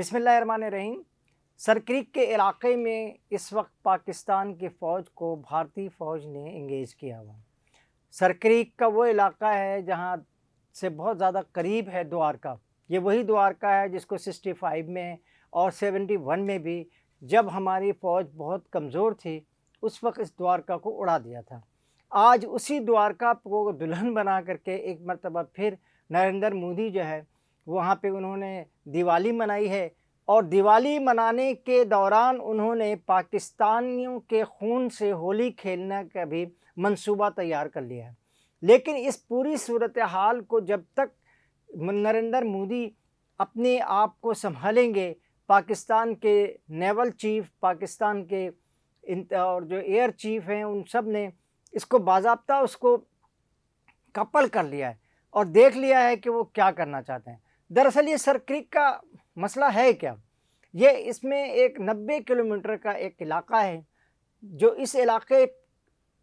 بسم اللہ الرحمن الرحیم۔ سرکریک کے علاقے میں اس وقت پاکستان کی فوج کو بھارتی فوج نے انگیج کیا ہوا۔ سرکریک کا وہ علاقہ ہے جہاں سے بہت زیادہ قریب ہے دوارکا۔ یہ وہی دوارکا ہے جس کو 65 میں اور 71 میں بھی جب ہماری فوج بہت کمزور تھی اس وقت اس دوارکا کو اڑا دیا تھا۔ آج اسی دوارکا کو دلہن بنا کر کے ایک مرتبہ پھر نریندر مودی جو ہے وہاں پہ انہوں نے دیوالی منائی ہے، اور دیوالی منانے کے دوران انہوں نے پاکستانیوں کے خون سے ہولی کھیلنے کا بھی منصوبہ تیار کر لیا ہے۔ لیکن اس پوری صورتحال کو جب تک نریندر مودی اپنے آپ کو سنبھالیں گے، پاکستان کے نیول چیف، پاکستان کے اور جو ایئر چیف ہیں ان سب نے اس کو باضابطہ اس کو کپل کر لیا ہے اور دیکھ لیا ہے کہ وہ کیا کرنا چاہتے ہیں۔ دراصل یہ سرکریک کا مسئلہ ہے کیا؟ یہ اس میں ایک 90 کلومیٹر کا ایک علاقہ ہے جو اس علاقے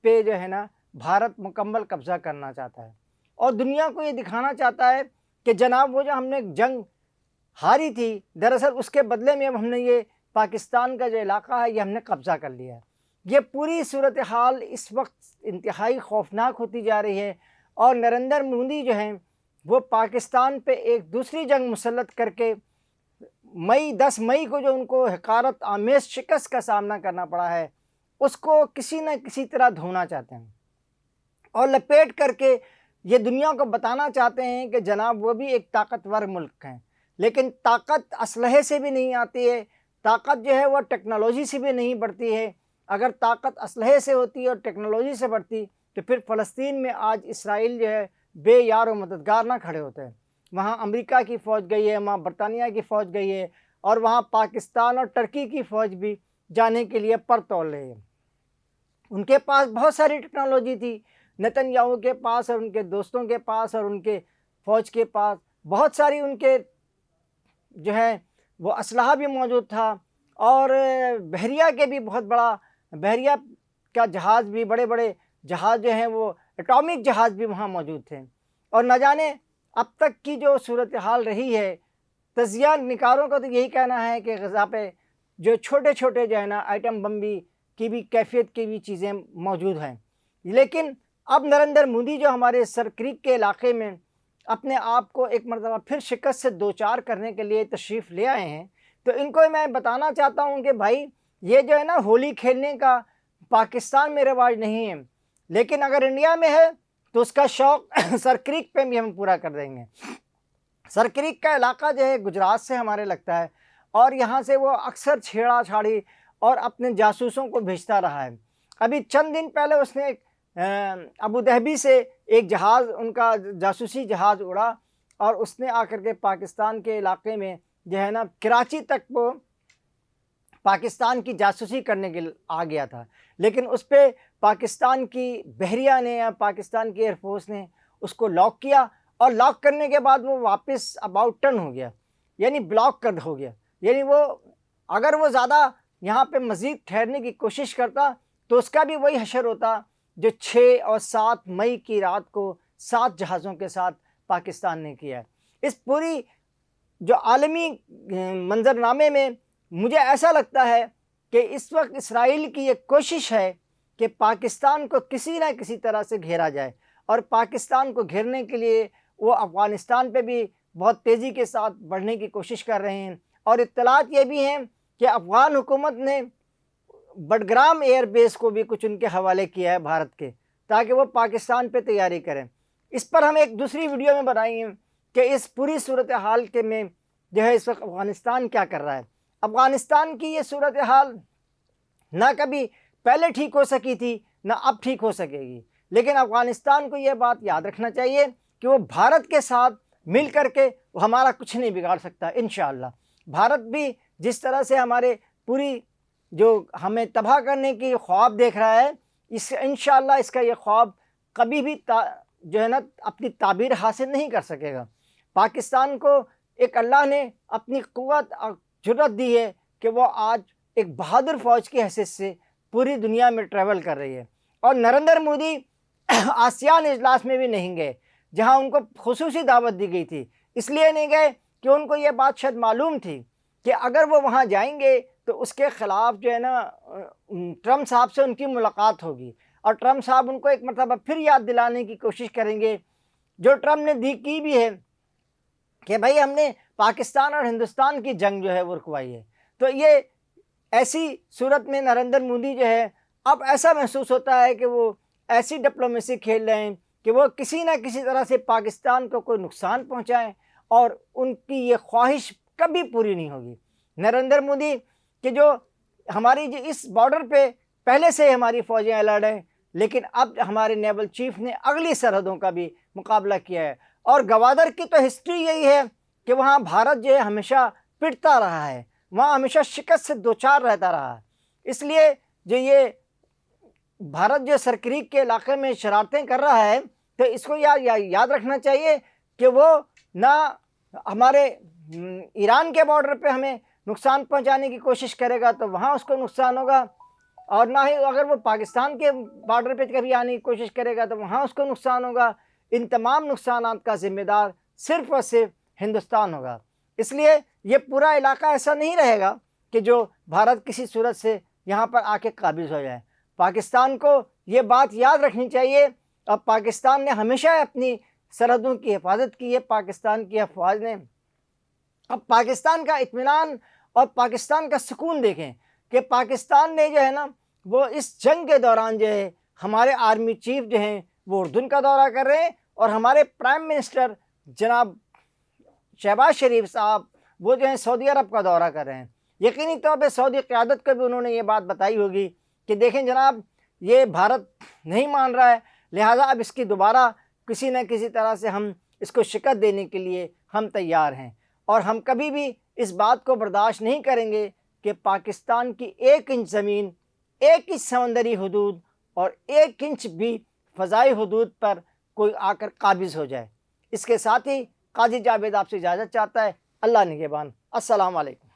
پہ جو ہے نا بھارت مکمل قبضہ کرنا چاہتا ہے، اور دنیا کو یہ دکھانا چاہتا ہے کہ جناب وہ جو ہم نے جنگ ہاری تھی دراصل اس کے بدلے میں اب ہم نے یہ پاکستان کا جو علاقہ ہے یہ ہم نے قبضہ کر لیا ہے۔ یہ پوری صورتحال اس وقت انتہائی خوفناک ہوتی جا رہی ہے، اور نریندر مودی جو ہیں وہ پاکستان پہ ایک دوسری جنگ مسلط کر کے 10 مئی کو جو ان کو حقارت آمیز شکست کا سامنا کرنا پڑا ہے اس کو کسی نہ کسی طرح دھونا چاہتے ہیں، اور لپیٹ کر کے یہ دنیا کو بتانا چاہتے ہیں کہ جناب وہ بھی ایک طاقتور ملک ہیں۔ لیکن طاقت اسلحے سے بھی نہیں آتی ہے، طاقت جو ہے وہ ٹیکنالوجی سے بھی نہیں بڑھتی ہے۔ اگر طاقت اسلحے سے ہوتی اور ٹیکنالوجی سے بڑھتی تو پھر فلسطین میں آج اسرائیل جو ہے بے یار و مددگار نہ کھڑے ہوتے ہیں۔ وہاں امریکہ کی فوج گئی ہے، وہاں برطانیہ کی فوج گئی ہے، اور وہاں پاکستان اور ترکی کی فوج بھی جانے کے لیے پر تول رہی ہے۔ ان کے پاس بہت ساری ٹیکنالوجی تھی، نتن یاہو کے پاس اور ان کے دوستوں کے پاس اور ان کے فوج کے پاس بہت ساری ان کے جو ہے وہ اسلحہ بھی موجود تھا، اور بحریہ کے بھی بہت بڑا بحریہ کا جہاز بھی، بڑے بڑے جہاز جو ہیں وہ اٹامک جہاز بھی وہاں موجود تھے۔ اور نہ جانے اب تک کی جو صورتحال رہی ہے، تجزیہ نکاروں کا تو یہی کہنا ہے کہ غزہ پہ جو چھوٹے چھوٹے جو ہے نا آئٹم بم بھی کی بھی کیفیت کی بھی چیزیں موجود ہیں۔ لیکن اب نریندر مودی جو ہمارے سرکریک کے علاقے میں اپنے آپ کو ایک مرتبہ پھر شکست سے دوچار کرنے کے لیے تشریف لے آئے ہیں، تو ان کو میں بتانا چاہتا ہوں کہ بھائی یہ جو ہے نا ہولی کھیلنے کا پاکستان میں رواج نہیں ہے، لیکن اگر انڈیا میں ہے تو اس کا شوق سرکریک پہ بھی ہم پورا کر دیں گے۔ سرکریک کا علاقہ جو ہے گجرات سے ہمارے لگتا ہے، اور یہاں سے وہ اکثر چھیڑا چھاڑی اور اپنے جاسوسوں کو بھیجتا رہا ہے۔ ابھی چند دن پہلے اس نے ابوظہبی سے ایک جہاز، ان کا جاسوسی جہاز اڑا، اور اس نے آ کر کے پاکستان کے علاقے میں جو ہے نا کراچی تک وہ پاکستان کی جاسوسی کرنے کے آ گیا تھا، لیکن اس پہ پاکستان کی بحریہ نے یا پاکستان کی ایئر فورس نے اس کو لاک کیا، اور لاک کرنے کے بعد وہ واپس اباؤٹ ٹرن ہو گیا، یعنی بلاک کر ہو گیا۔ یعنی وہ اگر وہ زیادہ یہاں پہ مزید ٹھہرنے کی کوشش کرتا تو اس کا بھی وہی حشر ہوتا جو 6 اور 7 مئی کی رات کو 7 جہازوں کے ساتھ پاکستان نے کیا ہے۔ اس پوری جو عالمی منظرنامے میں مجھے ایسا لگتا ہے کہ اس وقت اسرائیل کی یہ کوشش ہے کہ پاکستان کو کسی نہ کسی طرح سے گھیرا جائے، اور پاکستان کو گھیرنے کے لیے وہ افغانستان پہ بھی بہت تیزی کے ساتھ بڑھنے کی کوشش کر رہے ہیں۔ اور اطلاعات یہ بھی ہیں کہ افغان حکومت نے بڈگرام ایئر بیس کو بھی کچھ ان کے حوالے کیا ہے بھارت کے، تاکہ وہ پاکستان پہ تیاری کریں۔ اس پر ہم ایک دوسری ویڈیو میں بتائیں گے کہ اس پوری صورتحال کے میں جو ہے اس وقت افغانستان کیا کر رہا ہے۔ افغانستان کی یہ صورتحال نہ کبھی پہلے ٹھیک ہو سکی تھی نہ اب ٹھیک ہو سکے گی، لیکن افغانستان کو یہ بات یاد رکھنا چاہیے کہ وہ بھارت کے ساتھ مل کر کے وہ ہمارا کچھ نہیں بگاڑ سکتا انشاءاللہ۔ بھارت بھی جس طرح سے ہمارے پوری جو ہمیں تباہ کرنے کی خواب دیکھ رہا ہے، انشاءاللہ اس کا یہ خواب کبھی بھی جو ہے نا اپنی تعبیر حاصل نہیں کر سکے گا۔ پاکستان کو ایک اللہ نے اپنی قوت اور جرأت دی ہے کہ وہ آج ایک بہادر فوج کی حیثیت سے پوری دنیا میں ٹریول کر رہی ہے، اور نریندر مودی آسیان اجلاس میں بھی نہیں گئے جہاں ان کو خصوصی دعوت دی گئی تھی۔ اس لیے نہیں گئے کہ ان کو یہ بات شاید معلوم تھی کہ اگر وہ وہاں جائیں گے تو اس کے خلاف جو ہے نا ٹرمپ صاحب سے ان کی ملاقات ہوگی، اور ٹرمپ صاحب ان کو ایک مرتبہ پھر یاد دلانے کی کوشش کریں گے جو ٹرمپ نے کی بھی ہے کہ بھائی ہم نے پاکستان اور ہندوستان کی جنگ جو ہے وہ رکوائی ہے۔ تو یہ ایسی صورت میں نریندر مودی جو ہے اب ایسا محسوس ہوتا ہے کہ وہ ایسی ڈپلومیسی کھیل رہے ہیں کہ وہ کسی نہ کسی طرح سے پاکستان کو کوئی نقصان پہنچائیں، اور ان کی یہ خواہش کبھی پوری نہیں ہوگی۔ نریندر مودی کہ جو ہماری جو اس بارڈر پہ پہلے سے ہماری فوجیں الرٹ ہیں، لیکن اب ہمارے نیول چیف نے اگلی سرحدوں کا بھی مقابلہ کیا ہے، اور گوادر کی تو ہسٹری یہی ہے کہ وہاں بھارت جو ہے ہمیشہ پٹتا رہا ہے، وہاں ہمیشہ شکست سے دوچار رہتا رہا ہے۔ اس لیے جو یہ بھارت جو سرکریک کے علاقے میں شرارتیں کر رہا ہے تو اس کو یاد رکھنا چاہیے کہ وہ نہ ہمارے ایران کے بارڈر پہ ہمیں نقصان پہنچانے کی کوشش کرے گا تو وہاں اس کو نقصان ہوگا، اور نہ ہی اگر وہ پاکستان کے بارڈر پہ کبھی آنے کی کوشش کرے گا تو وہاں اس کو نقصان ہوگا۔ ان تمام نقصانات کا ذمہ دار صرف اور صرف ہندوستان ہوگا۔ اس لیے یہ پورا علاقہ ایسا نہیں رہے گا کہ جو بھارت کسی صورت سے یہاں پر آ کے قابض ہو جائے۔ پاکستان کو یہ بات یاد رکھنی چاہیے، اب پاکستان نے ہمیشہ اپنی سرحدوں کی حفاظت کی ہے، پاکستان کی افواج نے۔ اب پاکستان کا اطمینان اور پاکستان کا سکون دیکھیں کہ پاکستان نے جو ہے نا وہ اس جنگ کے دوران جو ہے ہمارے آرمی چیف جو ہیں وہ اردن کا دورہ کر رہے ہیں، اور ہمارے پرائم منسٹر جناب شہباز شریف صاحب وہ جو ہیں سعودی عرب کا دورہ کر رہے ہیں۔ یقینی طور پہ سعودی قیادت کو بھی انہوں نے یہ بات بتائی ہوگی کہ دیکھیں جناب یہ بھارت نہیں مان رہا ہے، لہٰذا اب اس کی دوبارہ کسی نہ کسی طرح سے ہم اس کو شکست دینے کے لیے ہم تیار ہیں، اور ہم کبھی بھی اس بات کو برداشت نہیں کریں گے کہ پاکستان کی 1 انچ زمین، 1 انچ سمندری حدود اور 1 انچ بھی فضائی حدود پر کوئی آ کر قابض ہو جائے۔ اس کے ساتھ ہی قاضی جاوید آپ سے اجازت چاہتا ہے۔ اللہ نگہبان۔ السلام علیکم۔